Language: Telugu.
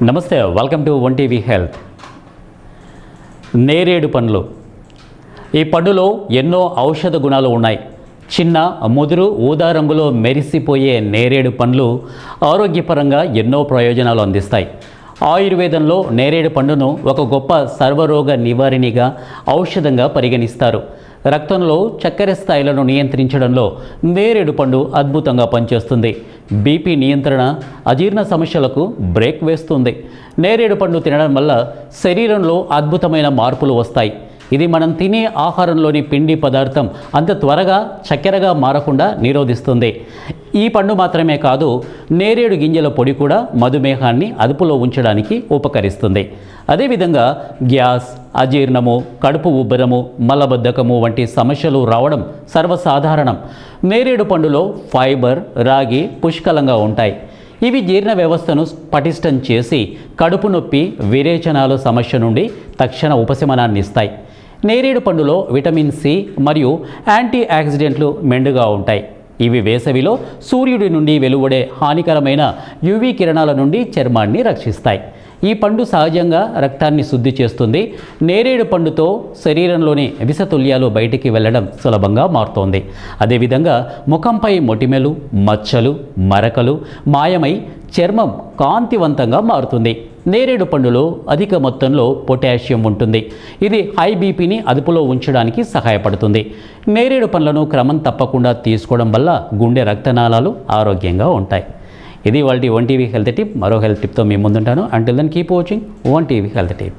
నమస్తే, welcome to one TV health. నేరేడు పండ్లు. ఈ పండులో ఎన్నో ఔషధ గుణాలు ఉన్నాయి. చిన్న ముదురు ఊదా రంగులో మెరిసిపోయే నేరేడు పండ్లు ఆరోగ్యపరంగా ఎన్నో ప్రయోజనాలు అందిస్తాయి. ఆయుర్వేదంలో నేరేడు పండును ఒక గొప్ప సర్వరోగ నివారణిగా ఔషధంగా పరిగణిస్తారు. రక్తంలో చక్కెర స్థాయిలను నియంత్రించడంలో నేరేడు పండు అద్భుతంగా పనిచేస్తుంది. బీపీ నియంత్రణ, అజీర్ణ సమస్యలకు బ్రేక్ వేస్తుంది. నేరేడు పండు తినడం వల్ల శరీరంలో అద్భుతమైన మార్పులు వస్తాయి. ఇది మనం తినే ఆహారంలోని పిండి పదార్థం అంత త్వరగా చక్కెరగా మారకుండా నిరోధిస్తుంది. ఈ పండు మాత్రమే కాదు, నేరేడు గింజల పొడి కూడా మధుమేహాన్ని అదుపులో ఉంచడానికి ఉపకరిస్తుంది. అదేవిధంగా గ్యాస్, అజీర్ణము, కడుపు ఉబ్బరము, మలబద్ధకము వంటి సమస్యలు రావడం సర్వసాధారణం. నేరేడు పండులో ఫైబర్, రాగి పుష్కలంగా ఉంటాయి. ఇవి జీర్ణ వ్యవస్థను పటిష్టం చేసి కడుపు నొప్పి, విరేచనాల సమస్య నుండి తక్షణ ఉపశమనాన్ని ఇస్తాయి. నేరేడు పండులో విటమిన్ సి మరియు యాంటీ ఆక్సిడెంట్లు మెండుగా ఉంటాయి. ఇవి వేసవిలో సూర్యుడి నుండి వెలువడే హానికరమైన యువి కిరణాల నుండి చర్మాన్ని రక్షిస్తాయి. ఈ పండు సహజంగా రక్తాన్ని శుద్ధి చేస్తుంది. నేరేడు పండుతో శరీరంలోని విషతుల్యాలు బయటికి వెళ్ళడం సులభంగా మారుతోంది. అదేవిధంగా ముఖంపై మొటిమలు, మచ్చలు, మరకలు మాయమై చర్మం కాంతివంతంగా మారుతుంది. నేరేడు పండులో అధిక మొత్తంలో పొటాషియం ఉంటుంది. ఇది హై బీపీని అదుపులో ఉంచడానికి సహాయపడుతుంది. నేరేడు పండ్లను క్రమం తప్పకుండా తీసుకోవడం వల్ల గుండె రక్తనాళాలు ఆరోగ్యంగా ఉంటాయి. ఇది వాళ్ళ వన్ టీవీ హెల్త్ టిప్. మరో హెల్త్ టిప్తో మీ ముందుంటాను. Until then keep watching one TV health tip.